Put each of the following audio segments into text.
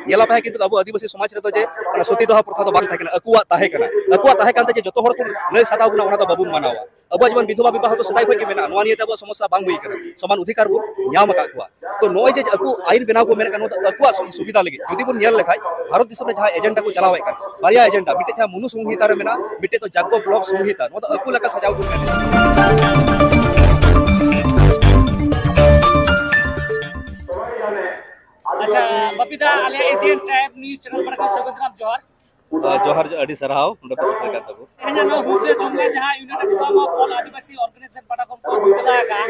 येला पाए किंतु अब आदिवासी समाज रे तो जे सती दोहा प्रथा तो बांग थाकेना अकुआ ताहे कना अकुआ ताहे कांते जे जतो हर को लय सादा गुना ओना तो बाबुन मानावा अब जीवन विधवा विवाह तो सदाई के मेना नोआ नियते अब समस्या बांग हुई कना समान अधिकार बु न्याम का कुआ तो नोय जे अकु आइन बेनाव को मेन कन तो अकुआ सुविधा लगे जदि बुन नेल लेखाय भारत दिसम रे जहां एजेंडा को चलावे कन बारिया एजेंडा मिटे था मुनु संहिता रे मेना मिटे तो जागो ब्लॉक संहिता नो तो अकु लका सजाव को मेन अच्छा बपिदा आले एशियन ट्राइब न्यूज चैनल पर स्वागत करम जोहर जोहर अडी सराव उंडा पे सेटल का तबो एना नो हुलसे जुमला जहां United Forum of All Adivasi Organisation पाटा को बिदला का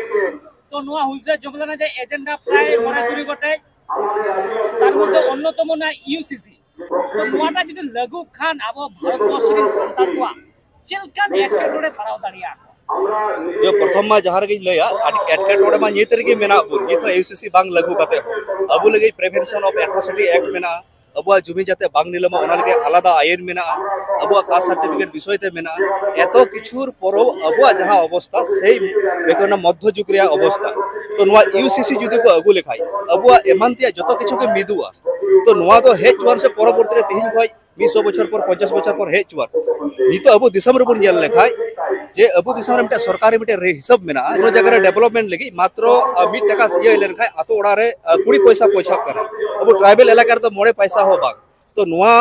तो नोआ हुलसे जुमला ना जे एजेंडा प्राय मने दुरी गोटे तार मध्य अन्यतम ना यूसीसी तो नोआटा जदि लागू खान अब भारतवर्ष रे संतान को चेलकान एटकेटोरे पड़ाव दाड़िया जो प्रथम मा जहार के लया एटकेटोरे मा नितर के मेना बुन नित यूसीसी बांग लागू काते अबु लगे प्रिवेंशन ऑफ एट्रोसिटी एक्ट मेना अबुआ जुमी जाते बांग निलमा ओना लगे आलादा आयन मेना अबुआ कास्ट सर्टिफिकेट विषय ते मेना एतो किछुर परो अबुआ जहां अवस्था सेई बेकना मध्य जुग रे अवस्था तो नोआ यूसीसी जुदी को अगु लेखाय अबुआ एमानतिया जतो किछु के मिदुआ तो नोआ दो हेचवान से परवर्ती रे तिहिन भाई 200 बछर पर 50 बछर पर हेचवान नितो अबु दिसम रे बुन नेल लेखाय जे अबु दिसम रे मिटे सरकारी मिटे हिसाब मेना उनो जगह रे डेवलपमेंट लगी मात्र 1 टका ये लेन खाय आतो ओडा रे 20 पैसा पोछा करा अबु ट्राइबल इलाका रे तो 9 पैसा हो बाग तो नोआ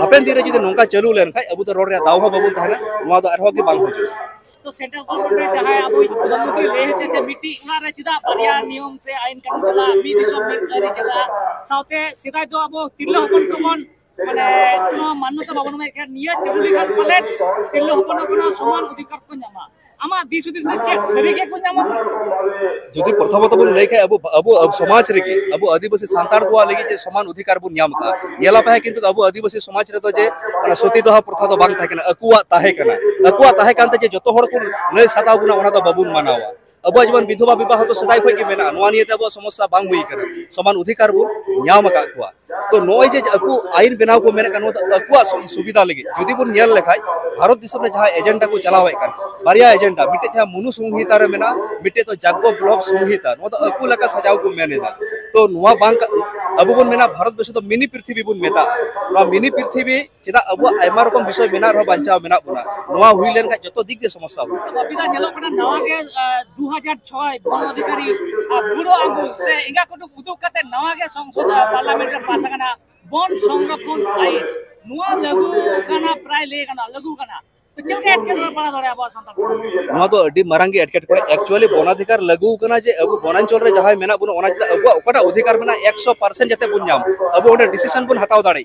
हापेन दिरे जदि नोंका चलू लेन खाय अबु तो रोड रे दाव हो बाबु थाना नोआ दो आरो के बांग हो तो सेंट्रल गवर्नमेंट जहां अब प्रधानमंत्री ले छे जे मिट्टी उना रे चिदा बारिया नियम से आइन कानून चला मी दिसम में करी चला साथे सिदा जो अब तिल्लो हपन को मन माने कोनो मान्यता बाबन में के निया चलू लिखान पले तिल्लो हपन को समान अधिकार को न्यामा आमा दिस दिस चेक सरी के को न्यामा जदि प्रथमत बुन लेखे अबु समाज रे के अबु आदिवासी सांतार को लगी जे समान अधिकार बुन न्याम का येला पाए किंतु अबु आदिवासी समाज रे तो जे सती दोहा प्रथा तो बांग थाकेना अकुआ ताहे कांते जे जतो हर को लय सादा गुना ओना तो बाबुन मानावा अब जीवन विधवा विवाह तो सदाई के मेना नोआ नियते अब समस्या बांग हुई कना समान अधिकार बु न्याम का कुआ तो नोय जे अकु आइन बेनाव को मेन कन तो अकुआ सुविधा लगे जदि बुन नेल लेखाय भारत दिसम रे जहां एजेंडा को चलावे कन बारिया एजेंडा मिटे था मुनु संहिता रे मेना मिटे तो जागो ब्लॉक संहिता नो तो अकु लका सजाव को मेनेदा तो नोआ बांग अब बुन मेना भारत वर्ष तो मिनी पृथ्वी बुन मेता नो मिनी पृथ्वी चिदा अब आयमा रकम विषय मेना रो बांचा मेना बुना नोआ हुई लेन का जतो दिग दे समस्या हो अबिदा नेलो कना नवा के 2006 वन अधिकारी बुरो आंगुल से इगा को उदुक कते नवा के संसद पार्लियामेंट पास कना वन संरक्षण आइन नुआ लागू कना प्राय ले कना लागू कना तो चल के एटकेटोरे पड़ा दरे अब संतान नोआ तो अडी मारंगी एटकेटोरे एक्चुअली वनाधिकार लागू कना जे अब वनांचल रे जहां मेना बुन ओना अब ओकाटा अधिकार मेना 100% जते बुन जाम अब ओने डिसीजन बुन हताव दाड़े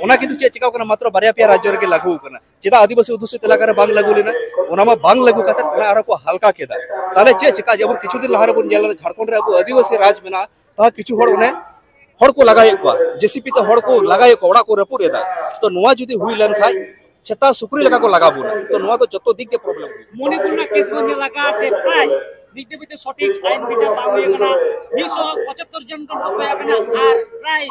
ओना किंतु चे चिकाव कना मात्र बारिया पिया राज्य रे के लागू कना चिदा आदिवासी उदुसित इलाका रे बांग लागू लेना ओना मा बांग लागू कते ओना आरो को हल्का केदा ताले चे चिका जब किछु दिन लहारे बुन जेल झारखंड रे अब आदिवासी राज मेना ता किछु हर ओने हर को लगाय को जेसीपी तो हर को लगाय को ओडा को रपुर एदा तो नोआ जुदी हुई लेन खाय सेता सुकुरी लगा को लगा बुना तो नोआ तो जतो दिग के प्रॉब्लम मणिपुर ना केस बन लगा छे प्राय बिते बिते सटीक आइन विचार बांग होय कना 275 जन को गया कना आर प्राय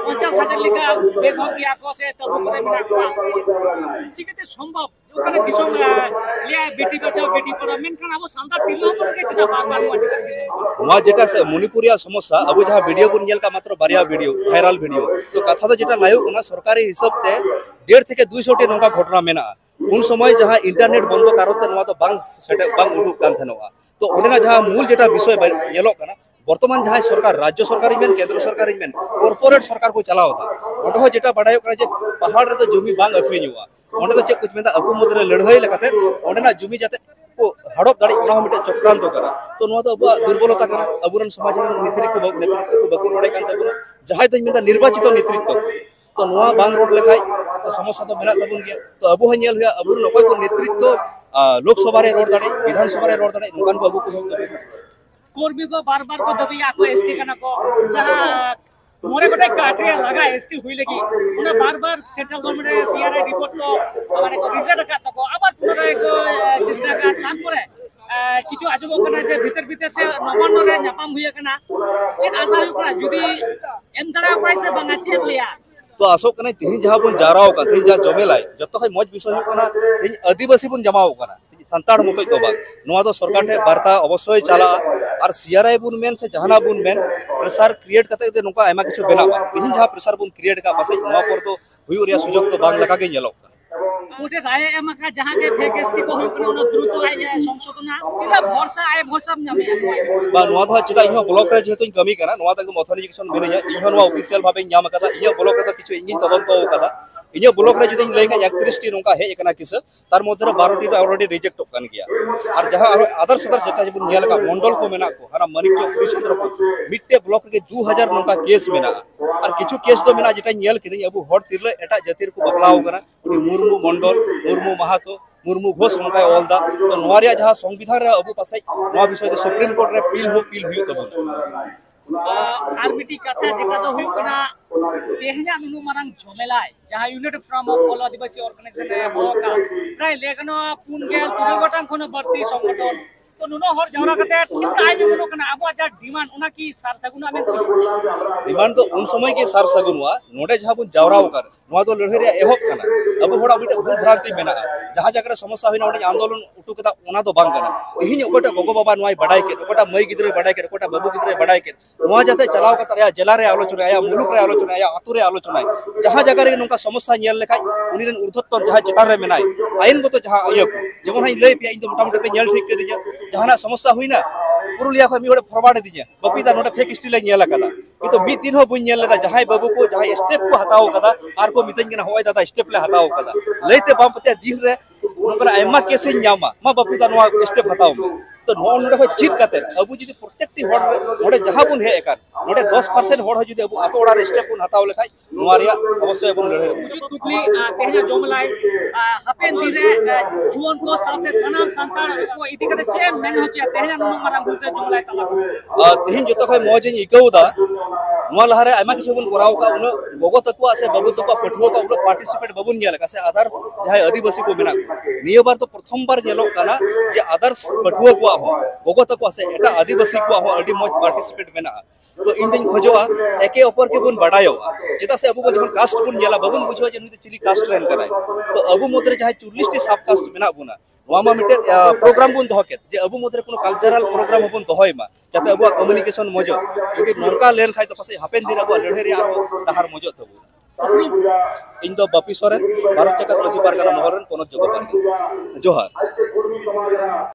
50,000 लेखा बेघर दिया को से तब करे मिना को चिकते संभव ओखाने दिसम लिया बेटी बचाओ बेटी पढ़ाओ मेनखान अब सांतार तिल्लो पर के चिदा बार-बार नोआ जेटा से मणिपुरिया समस्या अब जहां वीडियो को नेल का मात्र बारिया वीडियो वायरल वीडियो तो कथा तो जेटा लायो कना सरकारी हिसाब ते 1.5 থেকে 200 टी नोका घटना मेना उन समय जहां इंटरनेट बंद कारण नोआ तो बांग सेटे बांग उडुक कान थनोआ तो ओडेना जहां मूल जेटा विषय नेलो कना वर्तमान जहां सरकार राज्य सरकार मेन केंद्र सरकार मेन कॉर्पोरेट सरकार को चलाओ था ओंडे हो जेटा बाडायो कना जे पहाड़ रे तो जमी बांग अखरिनुआ ओंडे तो चे कुछ मेदा अकु मदरे लड़ाई लकाते ओंडेना जमी जाते को हड़प दाड़ी ओना मिटे चक्रांत करा तो नोआ तो अब दुर्बलता कना अबुरन समाज रे नेतृत्व को बकुर रोडे कान तबुना जहां तो मेदा निर्वाचित नेतृत्व तो नोआ बांग रोड लेखाय तो समस्या तो मेना तबुन गया तो अबु ह नेल हुआ अबुर नोकय को नेतृत्व लोकसभा रे रोड दाड़ी विधानसभा रे रोड दाड़ी नोकान को अबु को कर्मी को बार-बार को दबी आको एसटी कना को जहां मोरे गोटे काटरे लगा एसटी हुई लगी उना बार-बार सेंट्रल गवर्नमेंट सीआरआई रिपोर्ट को माने को रिजेक्ट का को आबार पुनराय को चेष्टा का तारपरे किछु आजबो कना जे भीतर से नवान्न रे नापाम हुई कना चेक आशा हुई कना जदी एम दरा पैसे बंगा चेक लिया तो आसो कना तिहिन जहां बुन जाराव का तिहिन जहां जमेलाय जतो खय मज विषय कना तिहिन आदिवासी बुन जमाव कना santar motoi do bang noa do sarkar the barta obossoi chala ar CRI bun men se jahana bun men pressure create kate de nongka aima kichu bena ba tihin jaha pressure bun create ka pasai noa por do huyu ria sujog to bang laka ge nyelok कोटे राय एमका जहां के fake ST को हुई कना द्रुत आय संशोधन तिला भरसा आय भरसा नामे ba noa do chida inho block re jehetu kami kana noa da authorization menia inho noa official bhabe nyam akada inho block re do kichu engine todonto akada inho block re jodi lei ka 31 ti nongka hej kana kisa tar moddhe 12 ti do already reject ok kan gaya ar jaha other jeta jebun nyel ka mondol ko mena ko hana manikjo purichandra ko mitte block ke 2000 nongka case mena ar kichu case do mena jeta nyel kidin abu hor tirle eta jatir ko baklaw kana uni murmu mondol murmu mahato Murmu Ghosh नौका ओलदा तो नोरिया जहां संविधान रे अबु पासे नोआ विषय तो supreme court रे पील हुई तबन आरबीटी कथा जेटा तो हुई कना तेहना नुनु मारंग झमेलाय जहां United Front of All Adivasi Organisation रे होका प्राय लेखनो पुनगेल तुरे गोटां खनो बर्ती संगठन तो नुनो हर जवरा कते चिंता आइ जमनो कना आबो जा डिमांड उना की सार सगुना में डिमांड तो उन समय के सार सगुनवा नोडे जहां बुन जावराव कर नोआ तो लड़े रे एहब कना अब होड़ा बिटा भूल भ्रांति मेना जहां जगह समस्या होइना ओडे आंदोलन उठु कदा ओना तो बांग कना तिहिन ओकोटा गोगो बाबा नोय बडाय के ओकोटा मई गिद्रे बडाय के ओकोटा बाबू गिद्रे बडाय के नोआ जाते चलाव कता या जिला रे आलोचना या मुलुक रे आलोचना या आतु रे आलोचना जहां जगह रे नोका समस्या नेल लेखाय उनी रेन उर्धतन जहां चितार रे मेनाय आइन गतो जहां आयो जेमन हाई लई पे इन तो मोटा मोटा पे नेल ठीक के दिया जहां समस्या हुइना पुरुलिया को मी ओडे फॉरवर्ड दिया Bappida NOTA fake still nail कदा कितो मी दिन हो बुन नेल लेदा जहां बाबू को जहां स्टेप को हटाओ कदा आर को मितन के होय दादा स्टेप ले हटाओ कदा लेते बाम पते दिन रे नोकरा एमा केसे न्यामा मा बपीदा नो स्टेप हटाओ तो नो नोडे हो चित कते अबु जदी प्रत्येकटी होड़ नोडे जहां बुन हे एकार नोडे 10% होड़ जदी अबु आतो ओडा स्टेप बुन हटाओ लेखाय नोआरिया अवश्य बुन लड़े मुझे तुकली तेहना जोमलाई हापेन दिरे जुवन को साथे सनाम संतान को इति कते चे मेन होचे तेहना नुनु मारंग गुल से जोमलाई तला तिहिन जतो खय मौज इकौदा नोआ लहारे आमा किछु बुन कराव का उन गोगो तकवा से बाबू तकवा पठुओ का उन पार्टिसिपेट बाबुन नेल का से आदर्श जहां आदिवासी को मेना नियो बार तो प्रथम बार नेलो काना जे आदर्श पठुओ को हो गोगो तकवा से एटा आदिवासी को हो अडी मौज पार्टिसिपेट मेना तो इन दिन खोजोआ एके ऊपर के बुन बडायो जेता से अबु बन जखन कास्ट बुन नेला बाबुन बुझवा जे नुते चिली कास्ट रेन कराय तो अबु मोदरे जहां 40 टी सब कास्ट मेना बुना नोमा मिटे प्रोग्राम बुन दोहके जे अबु मोदरे कोनो कल्चरल प्रोग्राम बुन दोहयमा जाते अबु कम्युनिकेशन मजो जदि नोंका लेन खाय तो पासे हापेन दिन अबु लड़े रे आरो डहार मजो तबु इन दो बपी सोरेन भारत जगत मझी पारगाना मोहरन पोनत जोगो पारगाना जोहार